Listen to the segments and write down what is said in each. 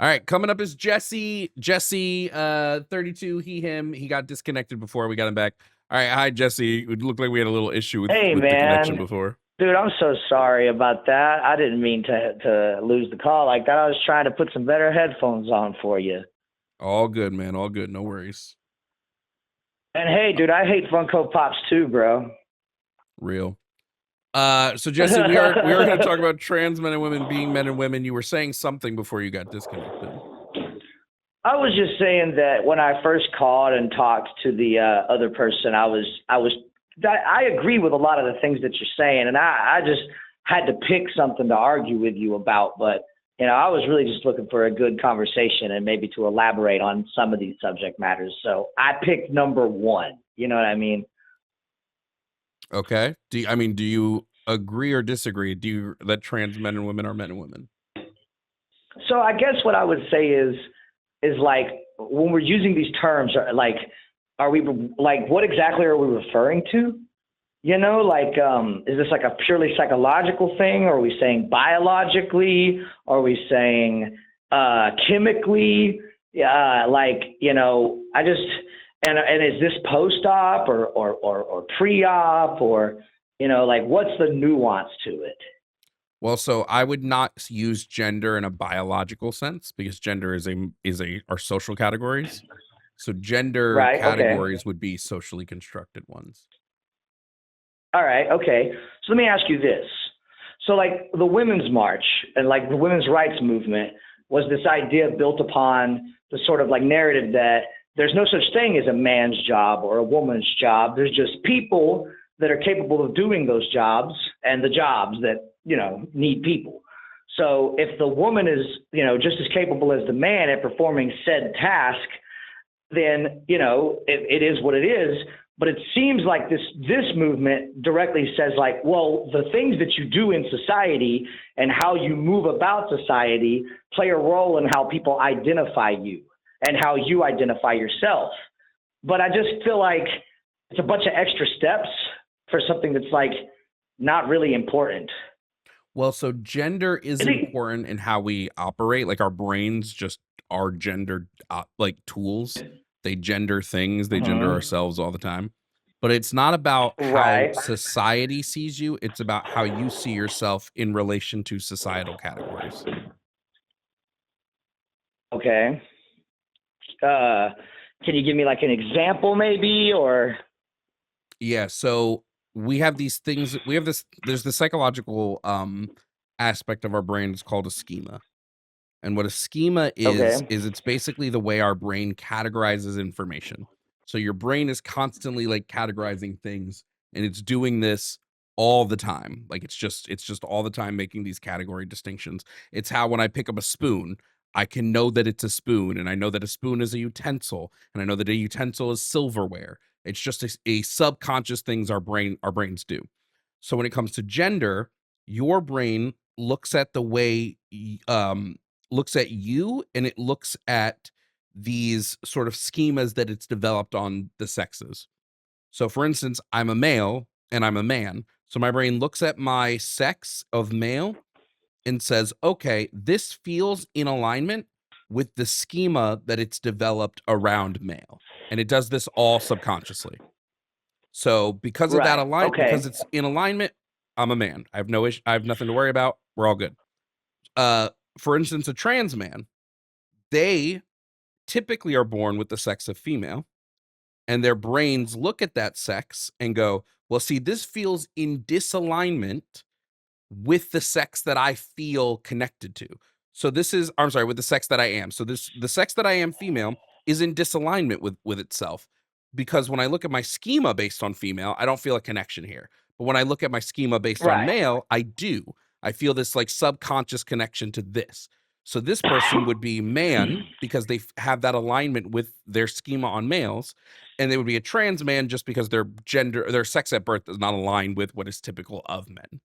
All right, coming up is Jesse. Jesse, 32, he, him. He got disconnected before we got him back. All right, hi, Jesse. It looked like we had a little issue with, Hey, the connection man. before. Dude, I'm so sorry about that. I didn't mean to lose the call like that. I was trying to put some better headphones on for you. All good, man. All good. No worries. And hey, dude, I hate Funko Pops too, bro. Real. So Jesse, we are going to talk about trans men and women being men and women. You were saying something before you got disconnected. I was just saying that when I first called and talked to the other person, I agree with a lot of the things that you're saying, and I just had to pick something to argue with you about. But I was really just looking for a good conversation and maybe to elaborate on some of these subject matters. So I picked number one. You know what I mean? Okay. Do you agree or disagree? That trans men and women are men and women? So I guess what I would say is like when we're using these terms, what exactly are we referring to? Is this like a purely psychological thing? Or are we saying biologically? Are we saying chemically? And is this post-op or pre-op or, what's the nuance to it? Well, so I would not use gender in a biological sense because gender is our social categories. So gender categories would be socially constructed ones. All right. Okay. So let me ask you this. So like the Women's March and like the women's rights movement was this idea built upon the sort of like narrative that there's no such thing as a man's job or a woman's job. There's just people that are capable of doing those jobs and the jobs that, need people. So if the woman is, just as capable as the man at performing said task, then, it is what it is. But it seems like this movement directly says like, well, the things that you do in society and how you move about society play a role in how people identify you and how you identify yourself. But I just feel like it's a bunch of extra steps for something that's like not really important. Well, so gender is important in how we operate. Like our brains just are gendered like tools. They gender things. They gender ourselves all the time. But it's not about how society sees you. It's about how you see yourself in relation to societal categories. Okay. Can you give me like an example maybe or? Yeah. So we have these things. There's the psychological aspect of our brain. It's called a schema. And what a schema is it's basically the way our brain categorizes information. So your brain is constantly like categorizing things, and it's doing this all the time. Like it's just all the time making these category distinctions. It's how when I pick up a spoon, I can know that it's a spoon, and I know that a spoon is a utensil, and I know that a utensil is silverware. It's just a subconscious things our brains do. So when it comes to gender, your brain looks at the way looks at you, and it looks at these sort of schemas that it's developed on the sexes. So for instance, I'm a male and I'm a man. So my brain looks at my sex of male and says, okay, this feels in alignment with the schema that it's developed around male. And it does this all subconsciously. So because of that alignment, because it's in alignment, I'm a man. I have no issue. I have nothing to worry about. We're all good. For instance, a trans man, they typically are born with the sex of female, and their brains look at that sex and go, well, see, this feels in disalignment with the sex that I feel connected to. So with the sex that I am. So the sex that I am, female, is in disalignment with itself. Because when I look at my schema based on female, I don't feel a connection here. But when I look at my schema based on male, I do. I feel this like subconscious connection to this. So this person would be man because they have that alignment with their schema on males. And they would be a trans man just because their sex at birth is not aligned with what is typical of men.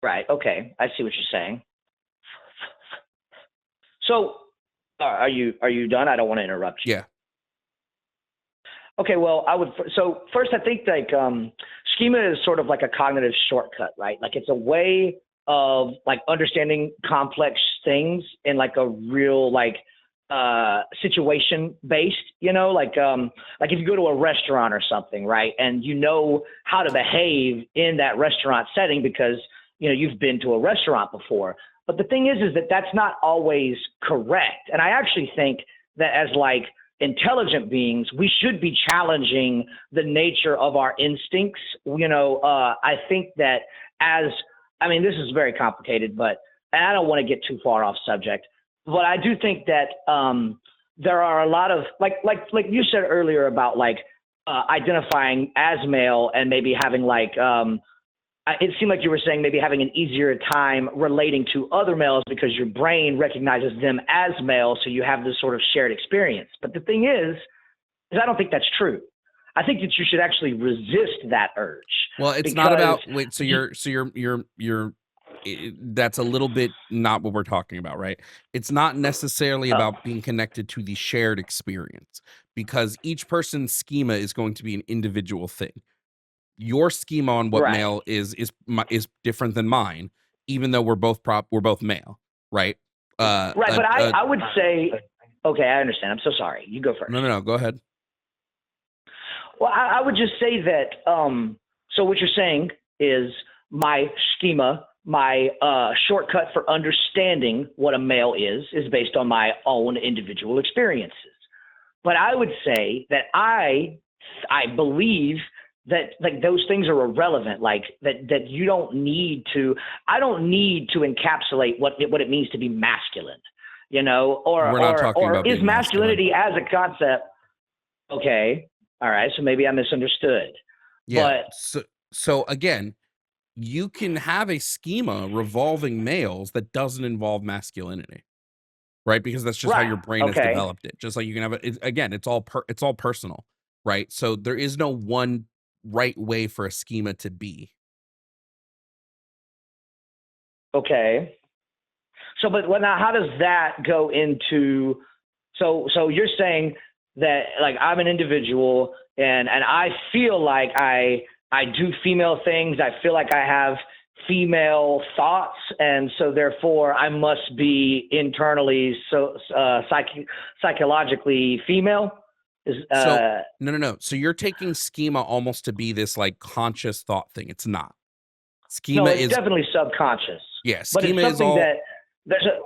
Right. Okay. I see what you're saying. So are you done? I don't want to interrupt you. Yeah. Okay. Well, first I think like schema is sort of like a cognitive shortcut, right? Like it's a way of like understanding complex things in like a real like situation based, like if you go to a restaurant or something, right, and you know how to behave in that restaurant setting because you've been to a restaurant before. But the thing is that that's not always correct. And I actually think that as like intelligent beings, we should be challenging the nature of our instincts. I think that this is very complicated, and I don't want to get too far off subject, but I do think that there are a lot of like you said earlier about like identifying as male and maybe having like it seemed like you were saying maybe having an easier time relating to other males because your brain recognizes them as male, so you have this sort of shared experience. But the thing is I don't think that's true. I think that you should actually resist that urge. Well, it's not about so you're that's a little bit not what we're talking about, right? It's not necessarily about being connected to the shared experience, because each person's schema is going to be an individual thing. Your schema on what male is different than mine, even though we're both male, right? But I would say, okay, I understand. I'm so sorry. You go first. No, go ahead. Well, I would just say that. So what you're saying is my schema, my shortcut for understanding what a male is based on my own individual experiences. But I would say that I believe that like those things are irrelevant, like that you don't need to. I don't need to encapsulate what it means to be masculine, or we're not talking about is masculinity as a concept? Okay, all right, so maybe I misunderstood. Yeah. So again, you can have a schema revolving males that doesn't involve masculinity, right? Because that's just how your brain has developed it. Just like you can have it. Again, it's all personal, right? So there is no one right way for a schema to be. Okay. So, but now, how does that go into? So you're saying that like I'm an individual and I feel like I do female things. I feel like I have female thoughts, and so therefore I must be internally psychologically female. No. So you're taking schema almost to be this like conscious thought thing. It's not. Schema is definitely subconscious. Yeah, schema but it's something that there's a.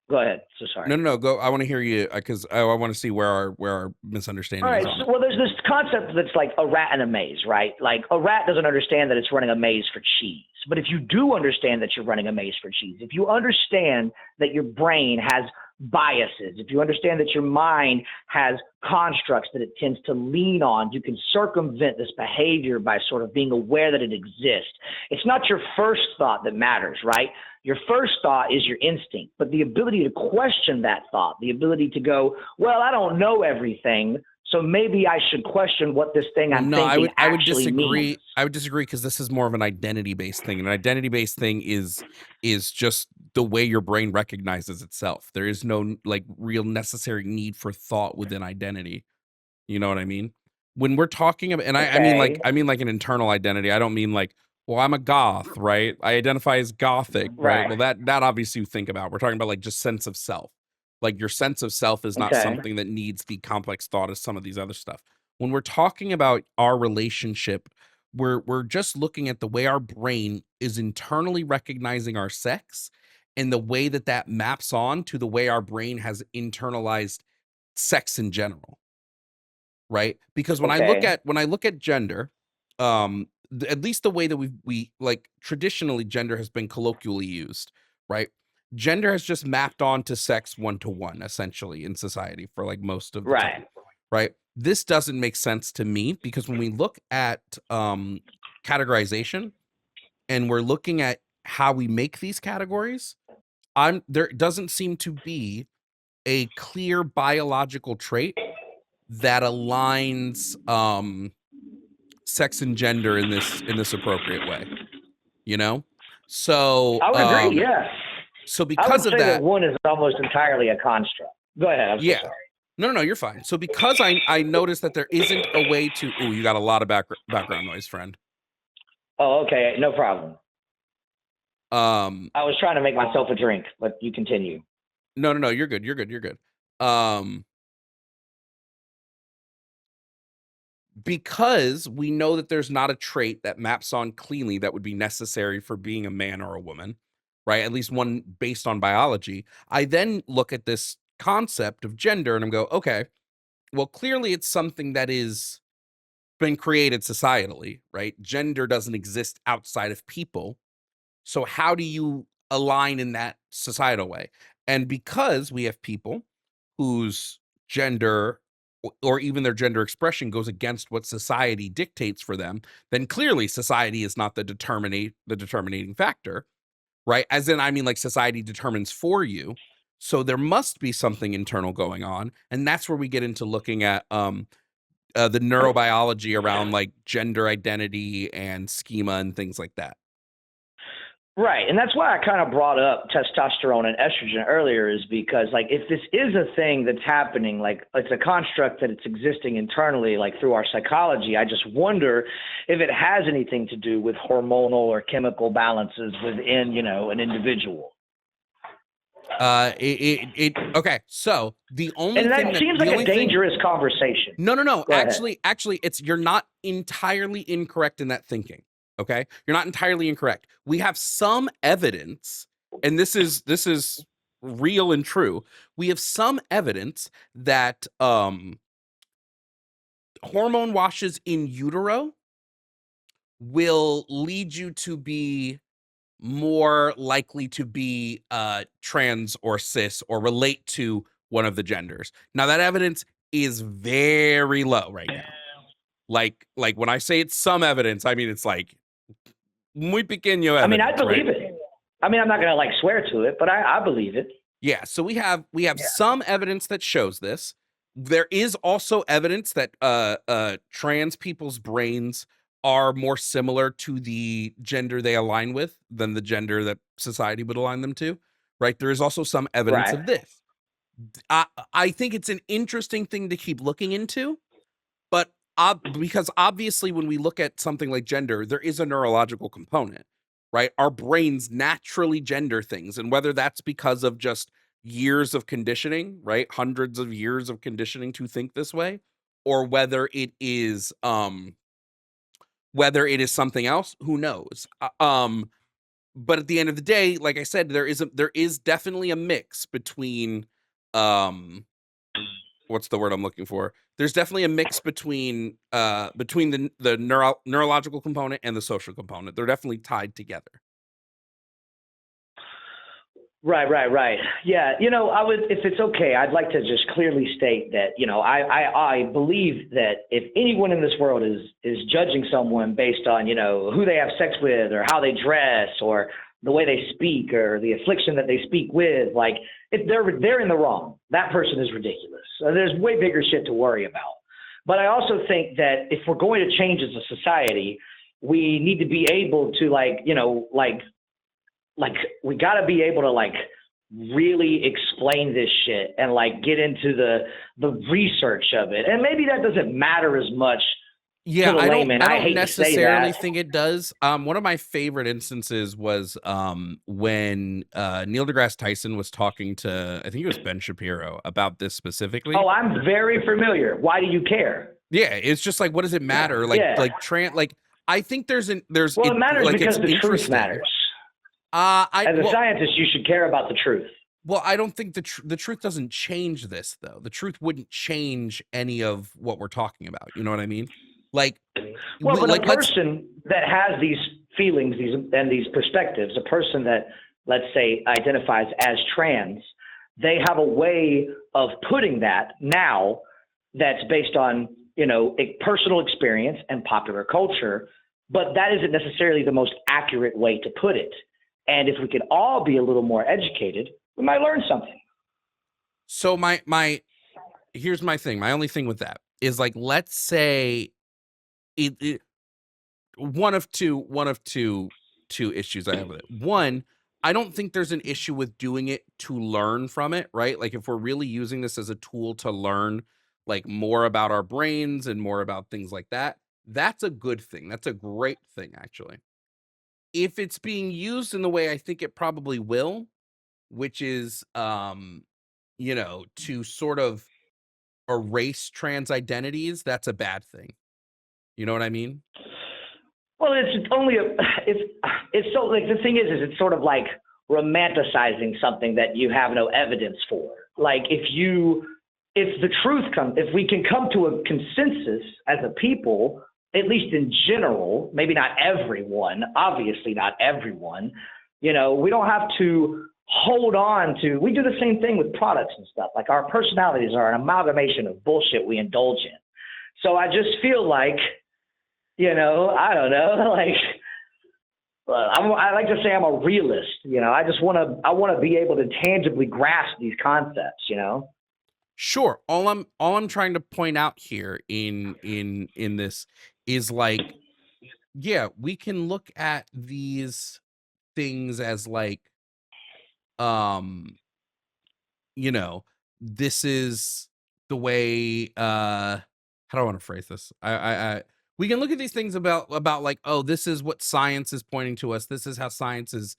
Go ahead. So sorry. No. Go. I want to hear you because I want to see where our misunderstanding is. All right. Well, there's this concept that's like a rat in a maze, right? Like a rat doesn't understand that it's running a maze for cheese. But if you do understand that you're running a maze for cheese, if you understand that your brain has biases, if you understand that your mind has constructs that it tends to lean on, you can circumvent this behavior by sort of being aware that it exists. It's not your first thought that matters, right? Your first thought is your instinct, but the ability to question that thought, the ability to go, well, I don't know everything, so maybe I should question what this thing I'm thinking actually means. I would disagree because this is more of an identity-based thing. An identity-based thing is just the way your brain recognizes itself. There is no like real necessary need for thought within identity. You know what I mean? When we're talking about, and I mean like an internal identity. I don't mean like, well, I'm a goth, right? I identify as gothic, right? Well, that obviously you think about. We're talking about like just sense of self. Like your sense of self is not something that needs the complex thought as some of these other stuff. When we're talking about our relationship, we're just looking at the way our brain is internally recognizing our sex and the way that maps on to the way our brain has internalized sex in general. Right? Because when I look at gender, at least the way that we like traditionally gender has been colloquially used, right? Gender has just mapped onto sex 1-to-1 essentially in society for like most of the time, right? This doesn't make sense to me because when we look at categorization and we're looking at how we make these categories, there doesn't seem to be a clear biological trait that aligns sex and gender in this appropriate way, so I would agree. Yeah. So because of that, one is almost entirely a construct. Go ahead. I'm so sorry. No, you're fine. So because I noticed that there isn't a way to. Ooh, you got a lot of background noise, friend. Oh, okay. No problem. I was trying to make myself a drink, but you continue. No, you're good. You're good. Because we know that there's not a trait that maps on cleanly that would be necessary for being a man or a woman, right? At least one based on biology. I then look at this concept of gender and I go, okay, well, clearly it's something that is been created societally, right? Gender doesn't exist outside of people. So how do you align in that societal way? And because we have people whose gender or even their gender expression goes against what society dictates for them, then clearly society is not the determining factor, right? As in, I mean, like society determines for you. So there must be something internal going on, and that's where we get into looking at the neurobiology around like gender identity and schema and things like that. Right. And that's why I kind of brought up testosterone and estrogen earlier, is because, like, if this is a thing that's happening, like it's a construct that it's existing internally, like through our psychology, I just wonder if it has anything to do with hormonal or chemical balances within, you know, an individual. Okay. So the only And thing that seems like a dangerous conversation. No. Actually, it's you're not entirely incorrect in that thinking. Okay, you're not entirely incorrect. We have some evidence, and this is real and true. We have some evidence that hormone washes in utero will lead you to be more likely to be trans or cis or relate to one of the genders. Now that evidence is very low right now. Like when I say it's some evidence, I mean it's like muy pequeño evidence. I mean, I believe it. I mean, I'm not gonna like swear to it, but I believe it. Yeah, so we have some evidence that shows this. There is also evidence that trans people's brains are more similar to the gender they align with than the gender that society would align them to, right? There is also some evidence of this. I think it's an interesting thing to keep looking into, but because obviously when we look at something like gender, there is a neurological component, right? Our brains naturally gender things, and whether that's because of just years of conditioning, right? Hundreds of years of conditioning to think this way, or whether it is something else, who knows? But at the end of the day, like I said, there is definitely a mix between what's the word I'm looking for? There's definitely a mix between the neurological component and the social component. They're definitely tied together. Right. Yeah, you know, if it's okay, I'd like to just clearly state that, you know, I believe that if anyone in this world is judging someone based on, you know, who they have sex with or how they dress or the way they speak or the affliction that they speak with, like, if they're in the wrong. That person is ridiculous. So there's way bigger shit to worry about. But I also think that if we're going to change as a society, we need to be able to, like, you know, like we got to be able to like really explain this shit and like get into the research of it. And maybe that doesn't matter as much to the layman. I don't necessarily think it does. One of my favorite instances was when Neil deGrasse Tyson was talking to, I think it was Ben Shapiro, about this specifically. Oh, I'm very familiar. Why do you care? Yeah, it's just like, what does it matter? I think there's it matters because the truth matters. As a scientist, you should care about the truth. Well, I don't think the truth doesn't change this, though. The truth wouldn't change any of what we're talking about. You know what I mean? Like, well, but a person that has these feelings, these perspectives, a person that, let's say, identifies as trans, they have a way of putting that now that's based on, you know, a personal experience and popular culture, but that isn't necessarily the most accurate way to put it. And if we could all be a little more educated, we might learn something. So here's my thing. My only thing with that is, like, let's say one of two issues I have with it. One, I don't think there's an issue with doing it to learn from it, right? Like, if we're really using this as a tool to learn like more about our brains and more about things like that, that's a good thing. That's a great thing, actually. if it's being used in the way I think it probably will, which is, to sort of erase trans identities, that's a bad thing. You know what I mean? Well, it's only it's so like the thing is it's sort of like romanticizing something that you have no evidence for. Like if the truth comes, if we can come to a consensus as a people, at least in general, maybe not everyone, obviously not everyone, we don't have to hold on to. We do the same thing with products and stuff. Like our personalities are an amalgamation of bullshit we indulge in. So I just feel like, I don't know, like I like to say I'm a realist. I just want to be able to tangibly grasp these concepts. Sure. All I'm trying to point out here in this is like, yeah, we can look at these things as like, um, this is the way, how do I want to phrase this? We can look at these things about like, oh, this is what science is pointing to us. This is how science is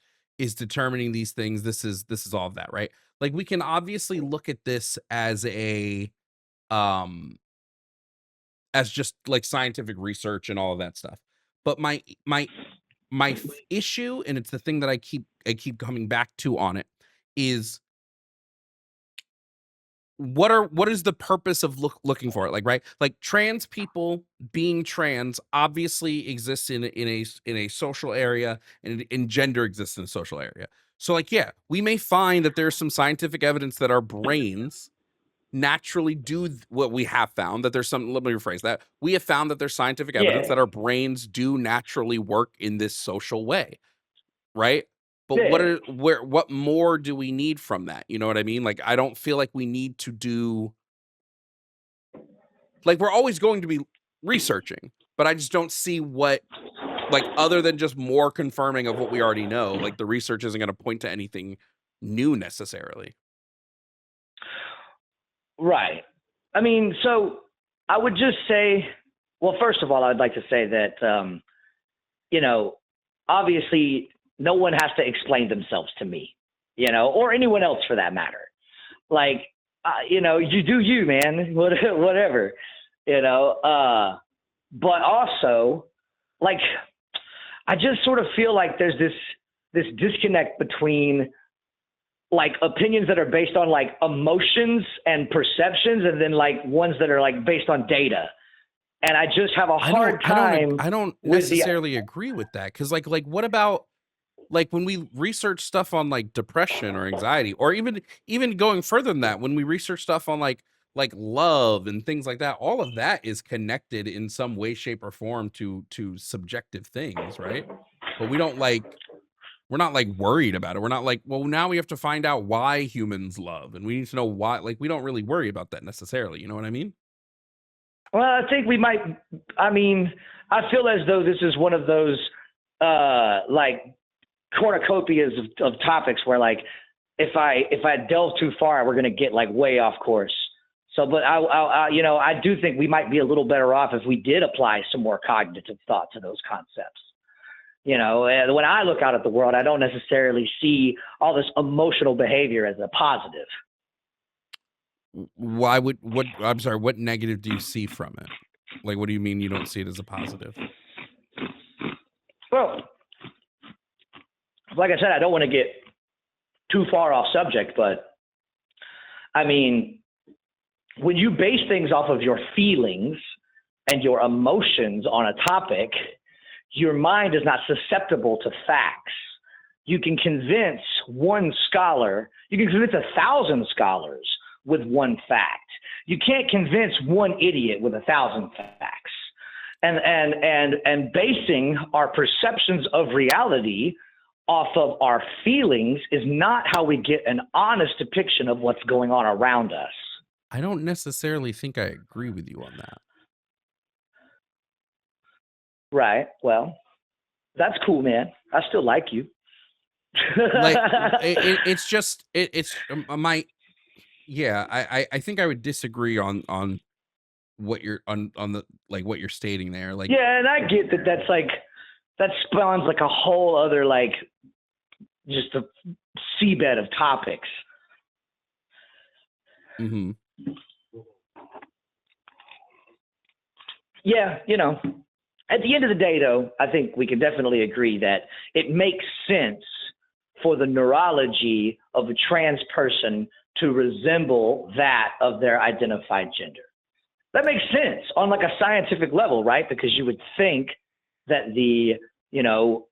determining these things. This is all of that, right? Like we can obviously look at this as um as just like scientific research and all of that stuff. But my issue, and it's the thing that I keep coming back to on it, is what is the purpose of looking for it, like, right? Like trans people being trans obviously exists in a social area, and gender exists in a social area. So like, yeah, we may find that there's some scientific evidence that our brains naturally do what we have found, that there's some, let me rephrase that, we have found that there's scientific evidence Yeah, that our brains do naturally work in this social way, right? But yeah. what more do we need from that? You know what I mean? Like, I don't feel like we need to do, like, we're always going to be researching, but I just don't see what, like, other than just more confirming of what we already know, like the research isn't going to point to anything new necessarily. Right. I mean, so I would just say, well, first of all, I'd like to say that, you know, obviously no one has to explain themselves to me, or anyone else for that matter. Like, you do you, man, whatever, but also, like, I just sort of feel like there's this disconnect between like opinions that are based on like emotions and perceptions, and then like ones that are like based on data. And I just have a hard time I don't with the necessarily agree with that, because like what about, like, when we research stuff on like depression or anxiety, or even going further than that, when we research stuff on like love and things like that, all of that is connected in some way, shape, or form to subjective things, right? But we don't like, we're not like worried about it. We're not like, well, now we have to find out why humans love, and we need to know why. Like, we don't really worry about that necessarily. You know what I mean? Well, I think we might. I mean, I feel as though this is one of those like cornucopias of topics where like if I delve too far, we're gonna get like way off course. So, but I do think we might be a little better off if we did apply some more cognitive thought to those concepts. And when I look out at the world, I don't necessarily see all this emotional behavior as a positive. Why would, what, I'm sorry, what negative do you see from it? Like, what do you mean you don't see it as a positive? Well, like I said, I don't want to get too far off subject, but I mean, when you base things off of your feelings and your emotions on a topic, your mind is not susceptible to facts. You can convince one scholar, you can convince 1,000 scholars with one fact. You can't convince one idiot with 1,000 facts. And basing our perceptions of reality off of our feelings is not how we get an honest depiction of what's going on around us. I don't necessarily think I agree with you on that. Right. Well, that's cool, man. I still like you. Like, it's just, it's my, yeah, I think I would disagree on what you're on the, like, what you're stating there. Like, Yeah, and I get that that's like that spawns like a whole other, like, just a seabed of topics. Mm-hmm. Yeah, you know, at the end of the day, though, I think we can definitely agree that it makes sense for the neurology of a trans person to resemble that of their identified gender. That makes sense on like a scientific level, right? Because you would think that the, you know,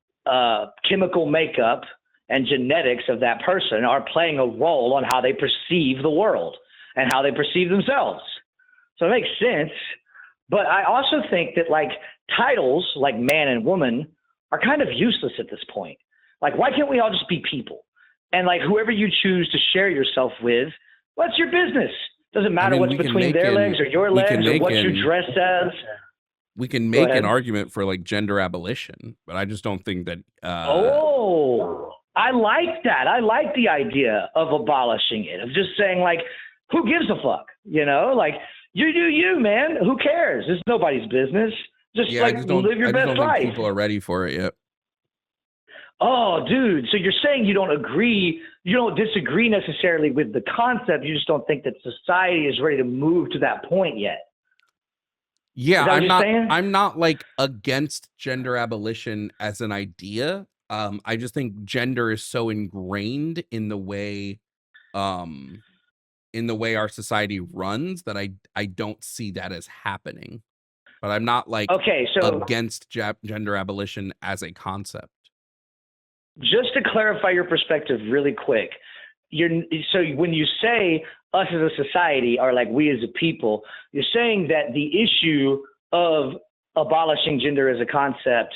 chemical makeup and genetics of that person are playing a role on how they perceive the world and how they perceive themselves. So it makes sense. But I also think that like titles like man and woman are kind of useless at this point. Like, why can't we all just be people? And like whoever you choose to share yourself with, what's your business? Doesn't matter what's between their legs or your legs or what you dressed as. We can make an argument for like gender abolition, but I just don't think that. I like that. I like the idea of abolishing it, of just saying like, who gives a fuck? You know, like you do you, man. Who cares? It's nobody's business. Just live your best life. Think people are ready for it yet. Oh, dude. So you're saying you don't disagree necessarily with the concept. You just don't think that society is ready to move to that point yet. Yeah, I'm not like against gender abolition as an idea. I just think gender is so ingrained in the way our society runs that I don't see that as happening. But I'm not like against gender abolition as a concept. Just to clarify your perspective really quick, so when you say us as a society or like we as a people, you're saying that the issue of abolishing gender as a concept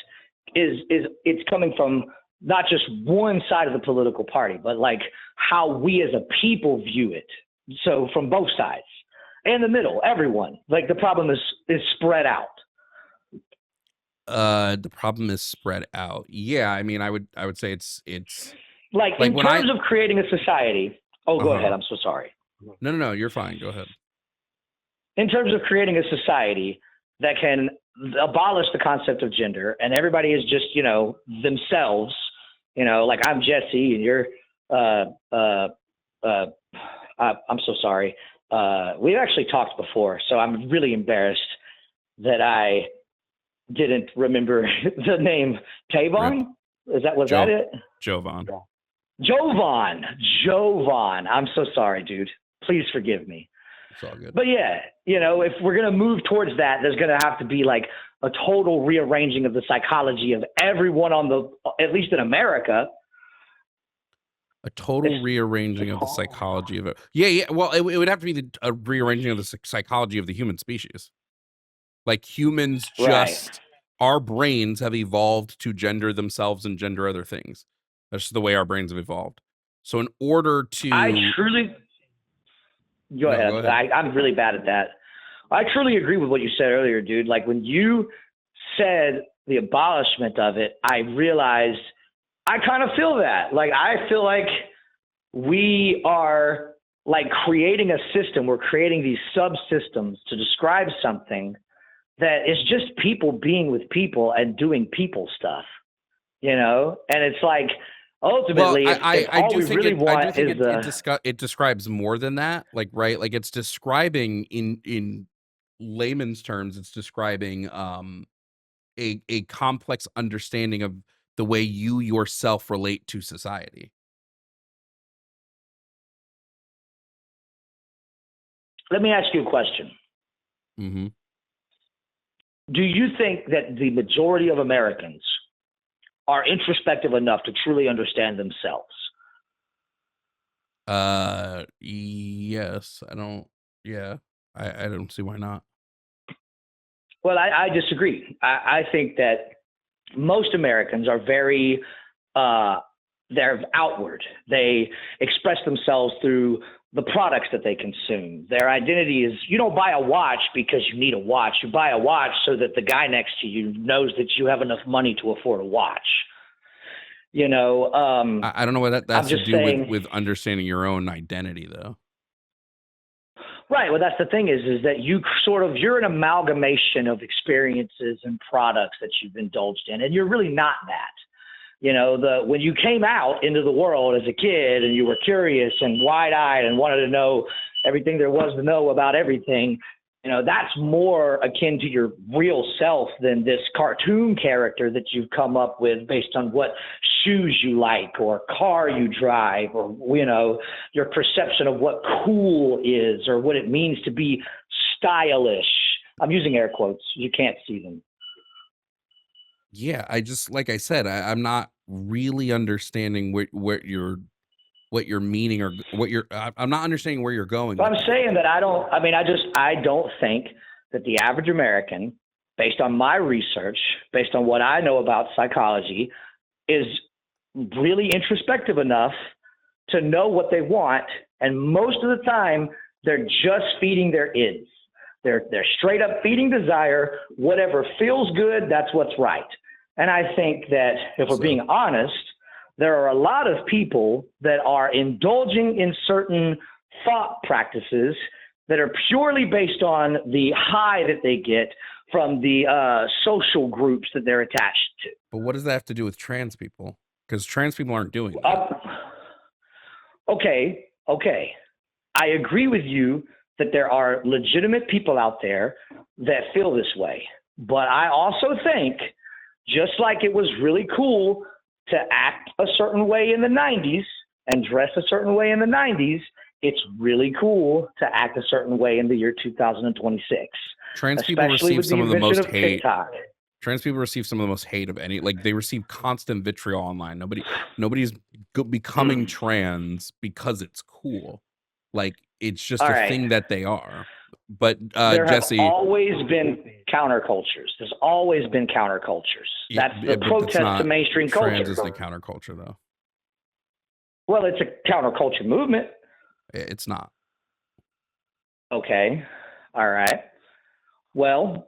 is it's coming from not just one side of the political party, but like how we as a people view it. So from both sides and the middle, everyone, like the problem is spread out. The problem is spread out. Yeah, I mean, I would say it's like in terms of creating a society. Oh, go ahead. I'm so sorry. No, you're fine. Go ahead. In terms of creating a society that can abolish the concept of gender and everybody is just, you know, themselves, you know, like I'm Jesse and you're, I'm so sorry. We've actually talked before, so I'm really embarrassed that I didn't remember the name. Tavon? Was that it? Jovan. Jovan. I'm so sorry, dude. Please forgive me. It's all good. But yeah, you know, if we're going to move towards that, there's going to have to be like a total rearranging of the psychology of everyone at least in America. A total rearranging of the psychology of it. Yeah. Well, it would have to be a rearranging of the psychology of the human species. Like humans our brains have evolved to gender themselves and gender other things. That's just the way our brains have evolved. So in order to... Go ahead. I'm really bad at that. I truly agree with what you said earlier, dude. Like when you said the abolishment of it, I realized I kind of feel that. Like I feel like we are like creating a system. We're creating these subsystems to describe something that is just people being with people and doing people stuff, you know? And it's like, ultimately, it describes more than that. Like, right. Like it's describing in layman's terms, it's describing a complex understanding of the way you yourself relate to society. Let me ask you a question. Mm-hmm. Do you think that the majority of Americans are introspective enough to truly understand themselves? Yes. I don't see why not. Well, I disagree. I think that most Americans are very, they're outward. They express themselves through the products that they consume. Their identity is, you don't buy a watch because you need a watch. You buy a watch so that the guy next to you knows that you have enough money to afford a watch. You know, I don't know what that's to do with understanding your own identity, though. Right. Well, that's the thing is that you're an amalgamation of experiences and products that you've indulged in, and you're really not that. You know, when you came out into the world as a kid and you were curious and wide-eyed and wanted to know everything there was to know about everything, you know, that's more akin to your real self than this cartoon character that you've come up with based on what shoes you like or car you drive or, you know, your perception of what cool is or what it means to be stylish. I'm using air quotes. You can't see them. Yeah, I just, like I said, I'm not really understanding what you're meaning, or I'm not understanding where you're going. So I'm saying that I don't think that the average American, based on my research, based on what I know about psychology, is really introspective enough to know what they want. And most of the time, they're just feeding their ids. They're straight up feeding desire. Whatever feels good, that's what's right. And I think that if we're being honest, there are a lot of people that are indulging in certain thought practices that are purely based on the high that they get from the social groups that they're attached to. But what does that have to do with trans people? Because trans people aren't doing that. Okay. I agree with you that there are legitimate people out there that feel this way. But I also think, just like it was really cool to act a certain way in the 90s and dress a certain way in the 90s, it's really cool to act a certain way in the year 2026. Trans people receive some of the most hate. Trans people receive some of the most hate of any, like they receive constant vitriol online. Nobody's becoming trans because it's cool. Like it's just a thing that they are. But Jesse, have always been countercultures. There's always been countercultures. That's the protest to mainstream culture. Trans is the counterculture, though. Well, it's a counterculture movement. It's not. Okay. All right. Well,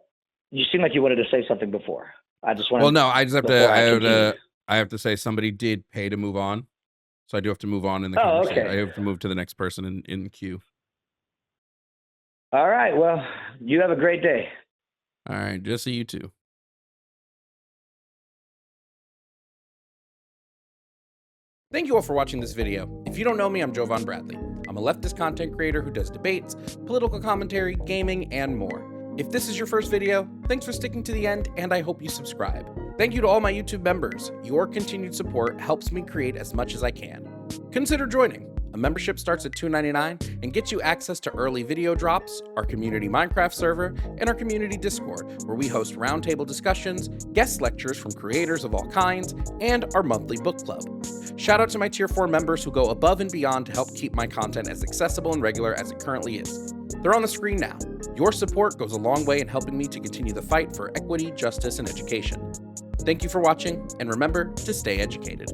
you seem like you wanted to say something before. I just want. Well, no, I just have I have to say somebody did pay to move on, so I do have to move on in the conversation. Okay. I have to move to the next person in the queue. All right. Well, you have a great day. All right. Jesse, you too. Thank you all for watching this video. If you don't know me, I'm Jovan Bradley. I'm a leftist content creator who does debates, political commentary, gaming, and more. If this is your first video, thanks for sticking to the end, and I hope you subscribe. Thank you to all my YouTube members. Your continued support helps me create as much as I can. Consider joining. A membership starts at $2.99 and gets you access to early video drops, our community Minecraft server, and our community Discord, where we host roundtable discussions, guest lectures from creators of all kinds, and our monthly book club. Shout out to my Tier 4 members who go above and beyond to help keep my content as accessible and regular as it currently is. They're on the screen now. Your support goes a long way in helping me to continue the fight for equity, justice, and education. Thank you for watching, and remember to stay educated.